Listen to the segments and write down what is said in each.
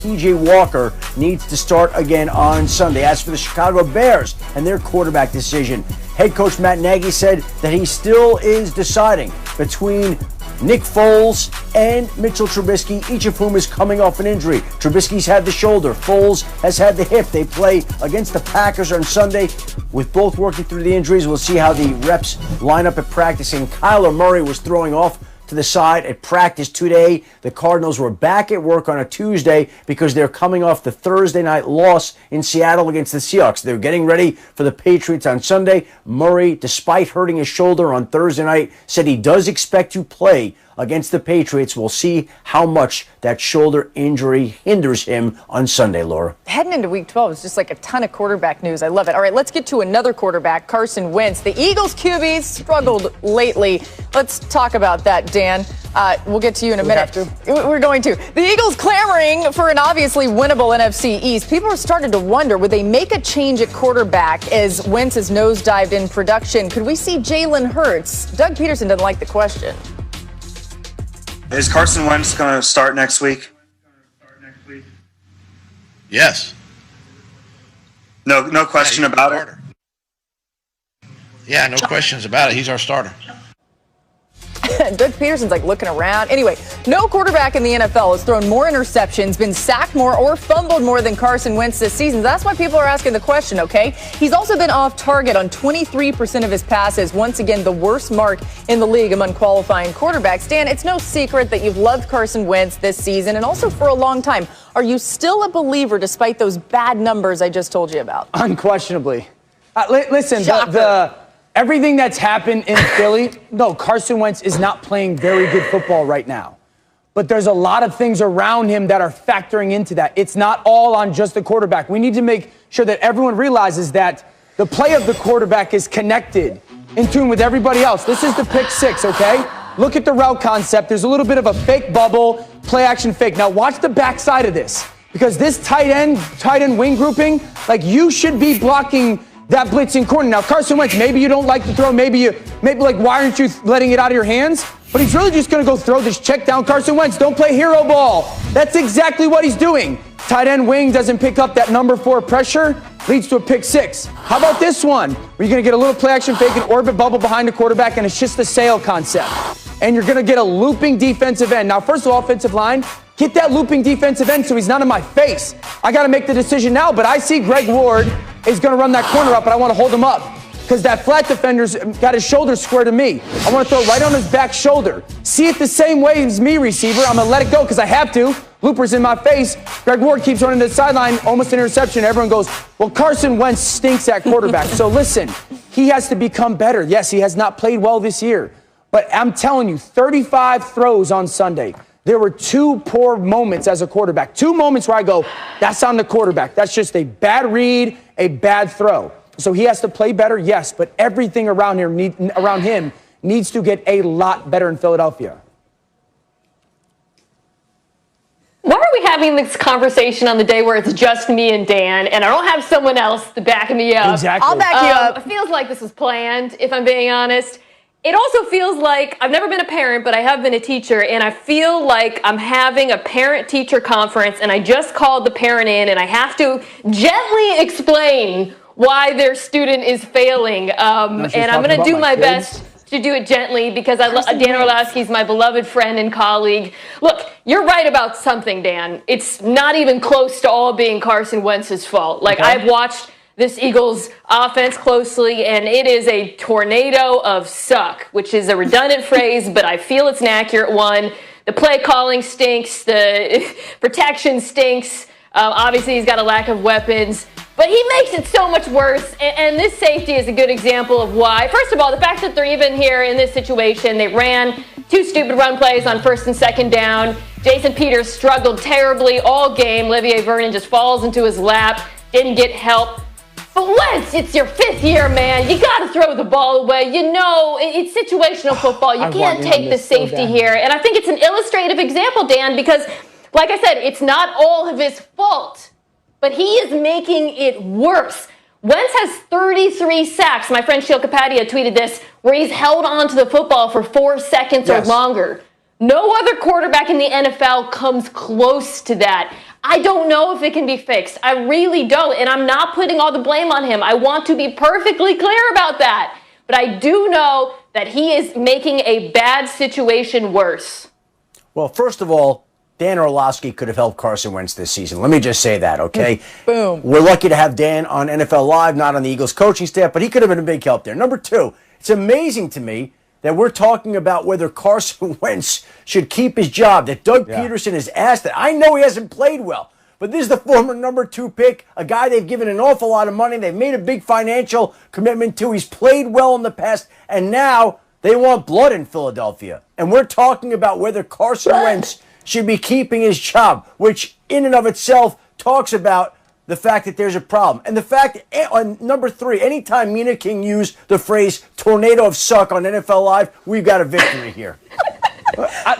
P.J. Walker needs to start again on Sunday. As for the Chicago Bears and their quarterback decision, head coach Matt Nagy said that he still is deciding between Nick Foles and Mitchell Trubisky, each of whom is coming off an injury. Trubisky's had the shoulder. Foles has had the hip. They play against the Packers on Sunday. With both working through the injuries, we'll see how the reps line up at practice. And Kyler Murray was throwing off to the side at practice today. The Cardinals were back at work on a Tuesday because they're coming off the Thursday night loss in Seattle against the Seahawks. They're getting ready for the Patriots on Sunday. Murray, despite hurting his shoulder on Thursday night, said he does expect to play against the Patriots. We'll see how much that shoulder injury hinders him on Sunday, Laura. Heading into Week 12 is just like a ton of quarterback news. I love it. All right, let's get to another quarterback, Carson Wentz. The Eagles QBs struggled lately. Let's talk about that, Dan. We'll get to you in a minute. We're going to. The Eagles clamoring for an obviously winnable NFC East. People are starting to wonder, would they make a change at quarterback as Wentz has nosedived in production? Could we see Jalen Hurts? Doug Peterson doesn't like the question. Is Carson Wentz going to start next week? Yes. No question about it? Yeah, no questions about it. He's our starter. Doug Peterson's like looking around. Anyway, no quarterback in the NFL has thrown more interceptions, been sacked more, or fumbled more than Carson Wentz this season. That's why people are asking the question, okay? He's also been off target on 23% of his passes. Once again, the worst mark in the league among qualifying quarterbacks. Dan, it's no secret that you've loved Carson Wentz this season and also for a long time. Are you still a believer despite those bad numbers I just told you about? Unquestionably. Listen, everything that's happened in Philly, no, Carson Wentz is not playing very good football right now. But there's a lot of things around him that are factoring into that. It's not all on just the quarterback. We need to make sure that everyone realizes that the play of the quarterback is connected, in tune with everybody else. This is the pick six, okay? Look at the route concept. There's a little bit of a fake bubble, play action fake. Now watch the backside of this, because this tight end wing grouping, like you should be blocking that blitzing corner. Now, Carson Wentz, maybe you don't like to throw, maybe like, why aren't you letting it out of your hands? But he's really just going to go throw this check down. Carson Wentz, don't play hero ball. That's exactly what he's doing. Tight end wing doesn't pick up that number 4 pressure, leads to a pick six. How about this one? Where you're going to get a little play action fake, an orbit bubble behind the quarterback, and it's just the sail concept. And you're going to get a looping defensive end. Now, first of all, offensive line, get that looping defensive end so he's not in my face. I got to make the decision now, but I see Greg Ward is going to run that corner up, and I want to hold him up because that flat defender's got his shoulder square to me. I want to throw it right on his back shoulder. See it the same way as me, receiver. I'm going to let it go because I have to. Looper's in my face. Greg Ward keeps running to the sideline, almost an interception. Everyone goes, well, Carson Wentz stinks at quarterback. So listen, he has to become better. Yes, he has not played well this year. But I'm telling you, 35 throws on Sunday. There were 2 poor moments as a quarterback. 2 moments where I go, that's on the quarterback. That's just a bad read, a bad throw. So he has to play better, yes, but everything around him needs to get a lot better in Philadelphia. Why are we having this conversation on the day where it's just me and Dan, and I don't have someone else to back me up? Exactly. I'll back you up. It feels like this was planned, if I'm being honest. It also feels like I've never been a parent, but I have been a teacher, and I feel like I'm having a parent-teacher conference, and I just called the parent in, and I have to gently explain why their student is failing. And I'm going to do my best to do it gently because Dan Orlovsky is my beloved friend and colleague. Look, you're right about something, Dan. It's not even close to all being Carson Wentz's fault. Like, I've watched this Eagles offense closely, and it is a tornado of suck, which is a redundant phrase, but I feel it's an accurate one. The play calling stinks. The protection stinks. Obviously, he's got a lack of weapons, but he makes it so much worse, and this safety is a good example of why. First of all, the fact that they're even here in this situation, they ran 2 stupid run plays on 1st and 2nd down. Jason Peters struggled terribly all game. Olivier Vernon just falls into his lap, didn't get help. But Wentz, it's your 5th year, man. You got to throw the ball away. You know, it's situational football. You can't take the safety here. And I think it's an illustrative example, Dan, because, like I said, it's not all of his fault. But he is making it worse. Wentz has 33 sacks. My friend Sheil Kapadia tweeted this, where he's held on to the football for 4 seconds or longer. No other quarterback in the NFL comes close to that. I don't know if it can be fixed. I really don't. And I'm not putting all the blame on him. I want to be perfectly clear about that. But I do know that he is making a bad situation worse. Well, first of all, Dan Orlovsky could have helped Carson Wentz this season. Let me just say that, okay? Boom. We're lucky to have Dan on NFL Live, not on the Eagles coaching staff, but he could have been a big help there. Number two, it's amazing to me that we're talking about whether Carson Wentz should keep his job, that Doug Peterson has asked it. I know he hasn't played well, but this is the former number 2 pick, a guy they've given an awful lot of money. They've made a big financial commitment to. He's played well in the past, and now they want blood in Philadelphia. And we're talking about whether Carson Wentz should be keeping his job, which in and of itself talks about the fact that there's a problem. And the fact, on number 3, anytime Mina King used the phrase tornado of suck on NFL Live, we've got a victory here.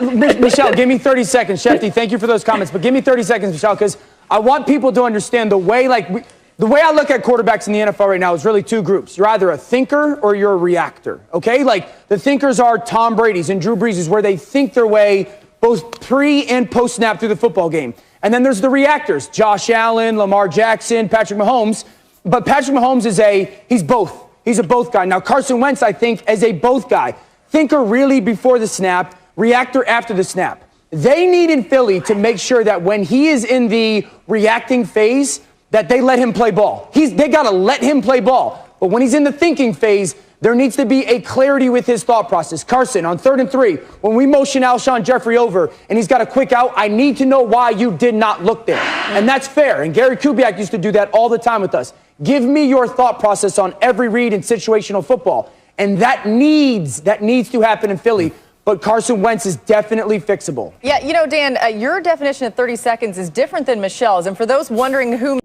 Michelle, give me 30 seconds. Shefty, thank you for those comments, but give me 30 seconds, Michelle, because I want people to understand the way I look at quarterbacks in the NFL right now is really 2 groups. You're either a thinker or you're a reactor, okay? Like, the thinkers are Tom Brady's and Drew Brees', where they think their way both pre and post snap through the football game. And then there's the reactors, Josh Allen, Lamar Jackson, Patrick Mahomes. But Patrick Mahomes he's both. He's a both guy. Now, Carson Wentz, I think, is a both guy. Thinker really before the snap, reactor after the snap. They need in Philly to make sure that when he is in the reacting phase, that they let him play ball. They got to let him play ball. But when he's in the thinking phase, there needs to be a clarity with his thought process. Carson, on 3rd and 3, when we motion Alshon Jeffrey over and he's got a quick out, I need to know why you did not look there. And that's fair. And Gary Kubiak used to do that all the time with us. Give me your thought process on every read in situational football. And that needs to happen in Philly. But Carson Wentz is definitely fixable. Yeah, you know, Dan, your definition of 30 seconds is different than Michelle's. And for those wondering who